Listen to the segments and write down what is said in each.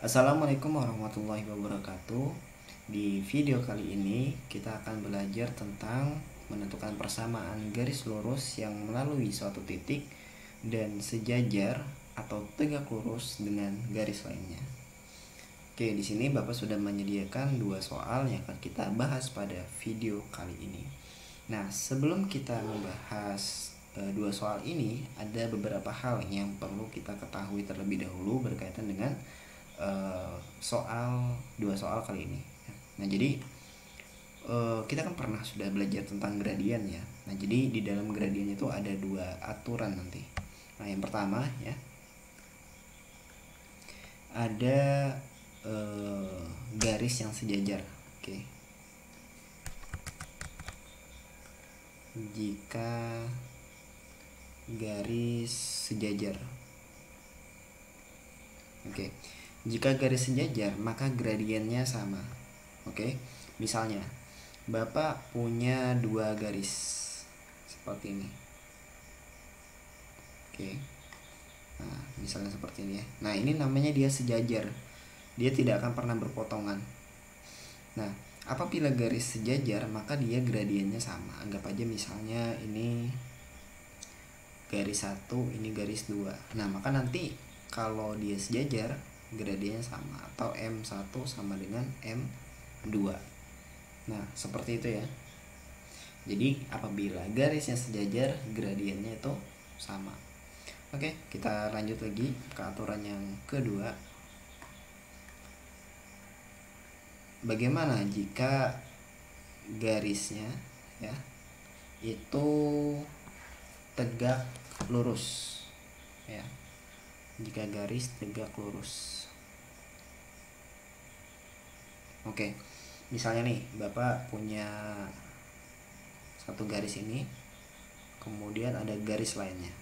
Assalamualaikum warahmatullahi wabarakatuh. Di video kali ini kita akan belajar tentang menentukan persamaan garis lurus yang melalui suatu titik dan sejajar atau tegak lurus dengan garis lainnya. Oke, di sini Bapak sudah menyediakan dua soal yang akan kita bahas pada video kali ini. Nah, sebelum kita membahas dua soal ini, ada beberapa hal yang perlu kita ketahui terlebih dahulu berkaitan dengan dua soal kali ini. Nah, jadi kita kan pernah sudah belajar tentang gradien ya. Nah, jadi di dalam gradien itu ada dua aturan nanti. Nah, yang pertama ya, ada garis yang sejajar. Oke. Jika garis sejajar. Oke. Jika garis sejajar, maka gradiennya sama. Oke. Misalnya, Bapak punya dua garis seperti ini. Oke. Nah, misalnya seperti ini ya. Nah, ini namanya dia sejajar. Dia tidak akan pernah berpotongan. Nah, apabila garis sejajar, maka dia gradiennya sama. Anggap aja misalnya ini garis 1, ini garis 2. Nah, maka nanti kalau dia sejajar, gradiennya sama, atau M1 sama dengan M2. Nah, seperti itu ya. Jadi apabila garisnya sejajar, gradiennya itu sama. Oke, kita lanjut lagi ke aturan yang kedua. Bagaimana jika garisnya ya itu tegak lurus ya. Jika garis tegak lurus. Oke, misalnya nih Bapak punya satu garis ini, kemudian ada garis lainnya.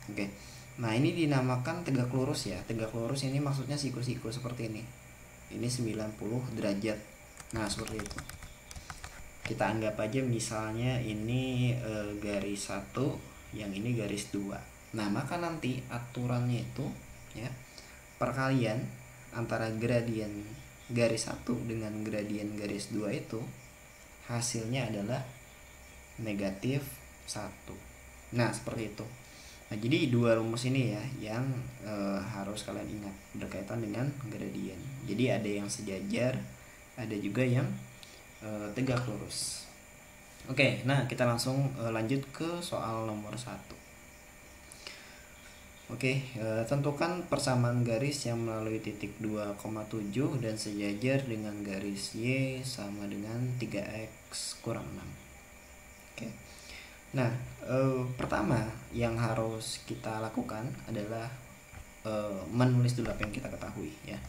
Oke, nah ini dinamakan tegak lurus ya. Tegak lurus ini maksudnya siku-siku seperti ini. Ini 90 derajat. Nah, seperti itu. Kita anggap aja misalnya ini garis 1, yang ini garis 2. Nah, maka nanti aturannya itu ya, perkalian antara gradien garis 1 dengan gradien garis 2 itu hasilnya adalah negatif 1. Nah, seperti itu. Nah, jadi dua rumus ini ya yang harus kalian ingat berkaitan dengan gradien. Jadi ada yang sejajar, ada juga yang tegak lurus. Oke, nah kita langsung lanjut ke soal nomor 1. Oke, tentukan persamaan garis yang melalui titik 2,7 dan sejajar dengan garis Y sama dengan 3X kurang 6. Oke. Nah, pertama yang harus kita lakukan adalah menulis dulu apa yang kita ketahui ya.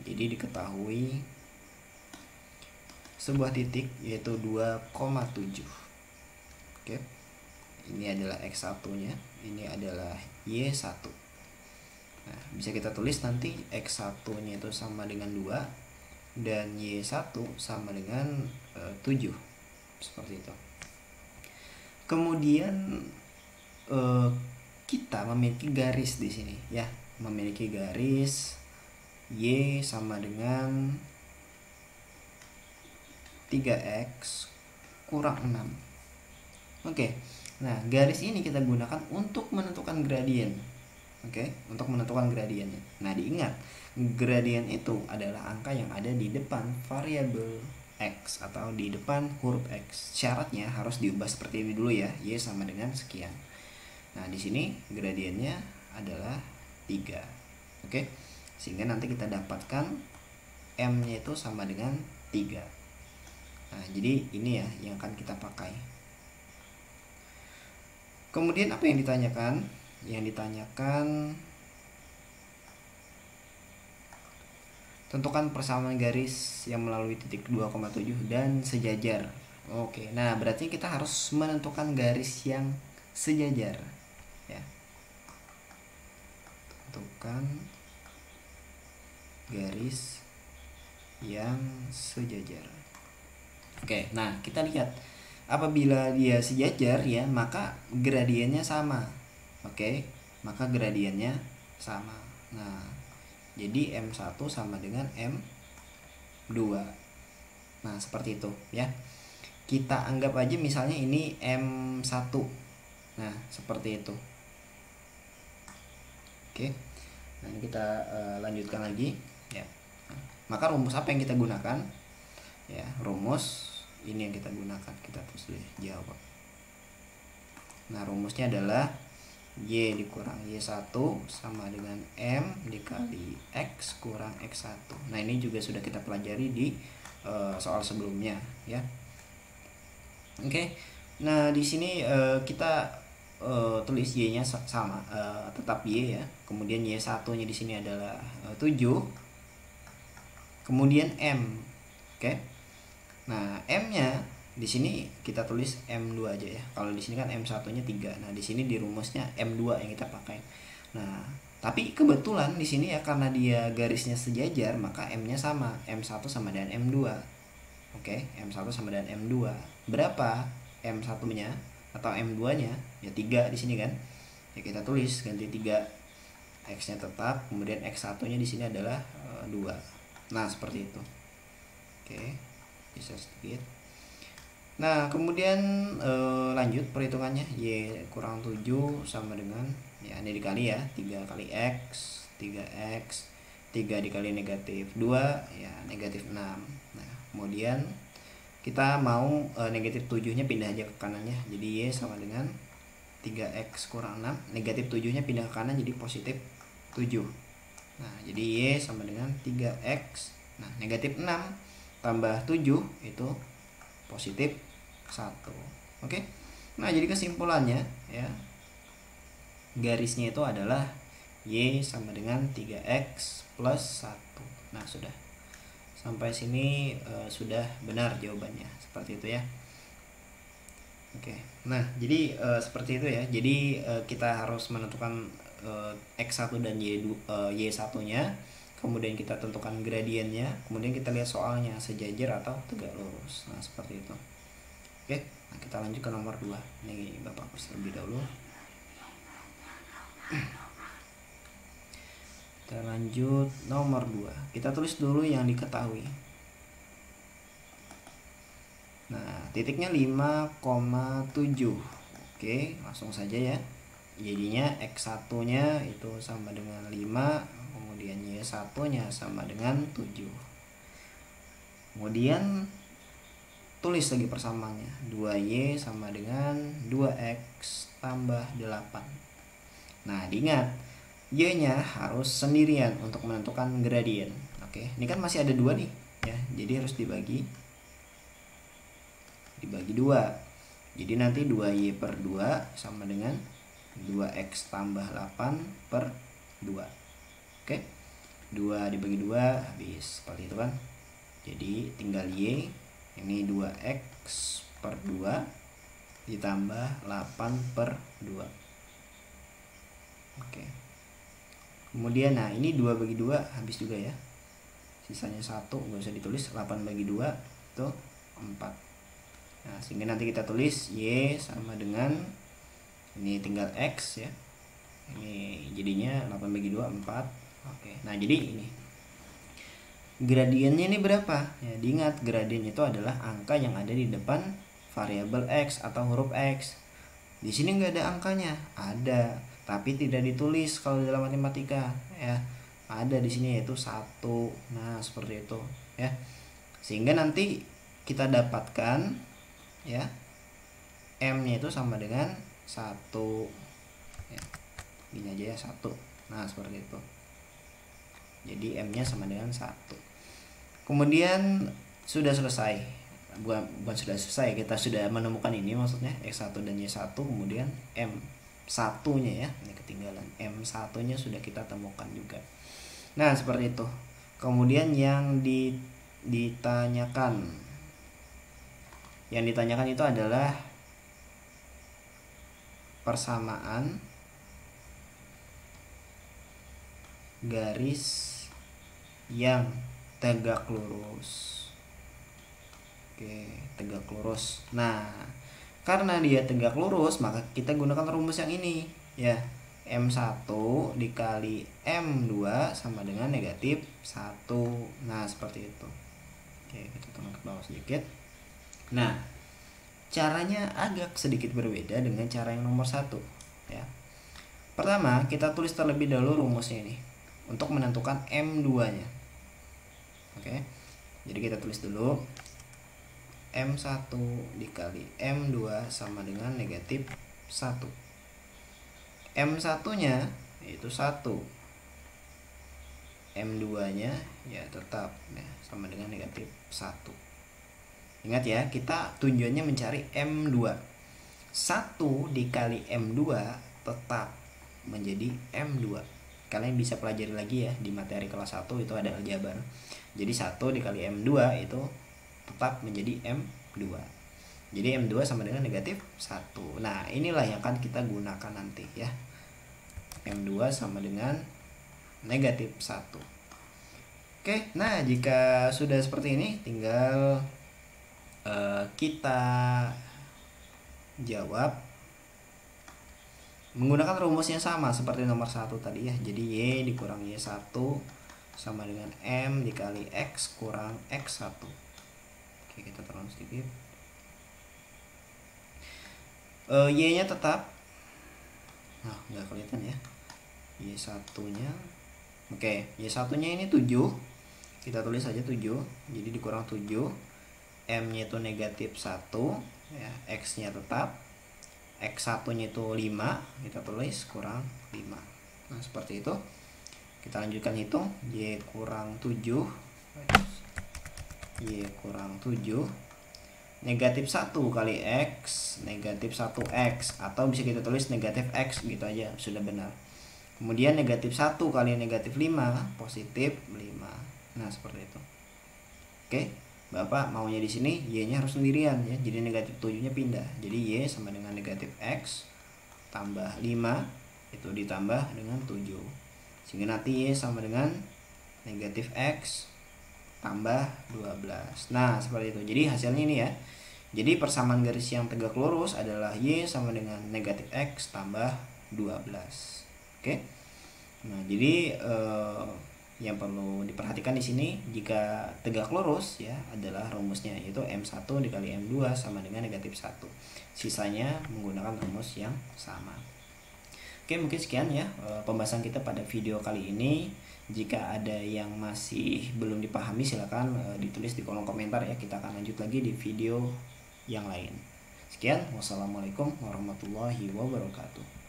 Jadi diketahui sebuah titik yaitu 2,7. Oke. Ini adalah X1-nya, ini adalah Y1. Nah, bisa kita tulis nanti X1-nya itu sama dengan 2 dan Y1 sama dengan 7. Seperti itu. Kemudian kita memiliki garis di sini ya, memiliki garis Y sama dengan 3X kurang 6. Oke. Nah, garis ini kita gunakan untuk menentukan gradien. Oke, untuk menentukan gradiennya. Nah, diingat, gradien itu adalah angka yang ada di depan variabel X atau di depan huruf X. Syaratnya harus diubah seperti ini dulu ya, Y sama dengan sekian. Nah, di sini gradiennya adalah 3. Oke, sehingga nanti kita dapatkan M-nya itu sama dengan 3. Nah, jadi ini ya yang akan kita pakai. Kemudian apa yang ditanyakan? Yang ditanyakan tentukan persamaan garis yang melalui titik 2,7 dan sejajar. Oke, nah berarti kita harus menentukan garis yang sejajar ya. Tentukan garis yang sejajar. Oke, nah kita lihat apabila dia sejajar ya, maka gradiennya sama. Oke, maka gradiennya sama. Nah, Jadi M1 sama dengan M2. Nah, seperti itu ya. Kita anggap aja misalnya ini M1. Nah, seperti itu. Oke. Nah, ini kita lanjutkan lagi ya. Maka rumus apa yang kita gunakan? Ya, rumus ini yang kita gunakan. Kita tulis jawab. Nah, rumusnya adalah Y dikurang Y1 sama dengan M dikali X kurang X1. Nah, ini juga sudah kita pelajari di soal sebelumnya ya. Oke. Nah, di sini kita tulis Y-nya sama, tetap Y ya. Kemudian Y1-nya di sini adalah 7. Kemudian M. Oke. Nah, M-nya di sini kita tulis M2 aja ya. Kalau di sini kan M1-nya 3. Nah, di sini di rumusnya M2 yang kita pakai. Nah, tapi kebetulan di sini ya karena dia garisnya sejajar, maka M-nya sama. M1 sama dengan M2. Oke, M1 sama dengan M2. Berapa M1-nya atau M2-nya? Ya 3 di sini kan. Ya kita tulis ganti 3. X-nya tetap, kemudian X1-nya di sini adalah 2. Nah, seperti itu. Oke, bisa sedikit. Nah, kemudian lanjut perhitungannya. Y kurang 7 sama dengan, ya ini dikali ya, 3 kali X, 3X, 3 dikali negatif 2, ya negatif 6. Nah, kemudian kita mau negatif 7 nya pindah aja ke kanannya. Jadi Y sama dengan 3X kurang 6. Negatif 7 nya pindah ke kanan jadi positif 7. Nah, jadi Y sama dengan 3X. Nah, negatif 6 tambah 7 itu positif 1. Oke. Nah, jadi kesimpulannya ya, garisnya itu adalah Y sama dengan 3X plus 1. Nah, sudah. Sampai sini sudah benar jawabannya. Seperti itu ya. Oke. Nah, jadi seperti itu ya. Jadi kita harus menentukan X1 dan Y1-nya. Kemudian kita tentukan gradiennya. Kemudian kita lihat soalnya sejajar atau tegak lurus. Nah, seperti itu. Oke, nah kita lanjut ke nomor 2. Ini Bapak hapus terlebih dahulu. Kita lanjut nomor 2. Kita tulis dulu yang diketahui. Nah, titiknya 5,7. Oke, langsung saja ya. Jadinya X1-nya itu sama dengan 5, kemudian Y1-nya sama dengan 7. Kemudian tulis lagi persamaannya. 2Y sama dengan 2X tambah 8. Nah, diingat Y-nya harus sendirian untuk menentukan gradien. Oke, ini kan masih ada 2 nih ya. Jadi harus dibagi 2. Jadi nanti 2Y per 2 sama dengan 2X tambah 8 per 2. Oke, 2 dibagi 2 habis. Seperti itu kan. Jadi tinggal Y. Ini 2X per 2 ditambah 8 per 2. Oke. Kemudian nah ini 2 bagi 2 habis juga ya. Sisanya 1, nggak usah ditulis. 8 bagi 2 itu 4. Nah, sehingga nanti kita tulis Y sama dengan, ini tinggal X ya. Ini jadinya 8 bagi 2 4. Oke. Nah, jadi ini gradiennya ini berapa? Ya, diingat gradien itu adalah angka yang ada di depan variabel X atau huruf X. Di sini nggak ada angkanya, ada, tapi tidak ditulis kalau dalam matematika ya. Ada di sini yaitu 1. Nah, seperti itu ya. Sehingga nanti kita dapatkan ya M-nya itu sama dengan 1. Ya. Gini aja ya, 1. Nah, seperti itu. Jadi M-nya sama dengan 1. Kemudian sudah selesai, bukan sudah selesai, kita sudah menemukan ini maksudnya X1 dan Y1. Kemudian M1-nya ya, ini ketinggalan, M1-nya sudah kita temukan juga. Nah, seperti itu. Kemudian yang ditanyakan itu adalah persamaan garis yang tegak lurus. Oke, tegak lurus. Nah, karena dia tegak lurus, maka kita gunakan rumus yang ini ya. M1 dikali M2 sama dengan negatif 1. Nah, seperti itu. Oke, kita turun ke bawah sedikit. Nah, caranya agak sedikit berbeda dengan cara yang nomor 1 ya. Pertama, kita tulis terlebih dahulu rumusnya ini untuk menentukan M2-nya. Oke. Jadi kita tulis dulu M1 dikali M2 sama dengan negatif 1. M1-nya yaitu 1. M2-nya ya tetap ya, sama dengan negatif 1. Ingat ya, kita tujuannya mencari M2. 1 dikali M2 tetap menjadi M2. Kalian bisa pelajari lagi ya di materi kelas 1 itu ada aljabar. Jadi 1 dikali M2 itu tetap menjadi M2. Jadi M2 sama dengan negatif 1. Nah, inilah yang akan kita gunakan nanti ya. M2 sama dengan negatif 1. Oke, nah jika sudah seperti ini tinggal kita jawab menggunakan rumus yang sama seperti nomor 1 tadi ya. Jadi Y dikurang Y1 sama dengan M dikali X kurang X1. Oke, kita turun sedikit. Y nya tetap, nah nggak kelihatan ya, Y1 nya. Oke, Y1 nya ini 7, kita tulis saja 7, jadi dikurang 7, M nya itu negatif 1 ya, X nya tetap, X1 nya itu 5, kita tulis kurang 5. Nah, seperti itu. Kita lanjutkan hitung. Y kurang 7, Y kurang 7, negatif 1 kali X, negatif 1X, atau bisa kita tulis negatif X gitu aja, sudah benar. Kemudian negatif 1 kali negatif 5, positif 5. Nah, seperti itu. Oke, Bapak maunya di sini Y-nya harus sendirian ya, jadi negatif 7-nya pindah. Jadi Y sama dengan negatif X tambah 5 itu ditambah dengan 7. Sehingga nanti Y sama dengan negatif X tambah 12. Nah, seperti itu. Jadi hasilnya ini ya. Jadi persamaan garis yang tegak lurus adalah Y sama dengan negatif X tambah 12. Oke. Nah, jadi yang perlu diperhatikan di sini jika tegak lurus ya adalah rumusnya, yaitu M1 dikali M2 sama dengan negatif 1. Sisanya menggunakan rumus yang sama. Oke, mungkin sekian ya pembahasan kita pada video kali ini. Jika ada yang masih belum dipahami silakan ditulis di kolom komentar ya. Kita akan lanjut lagi di video yang lain. Sekian, wassalamualaikum warahmatullahi wabarakatuh.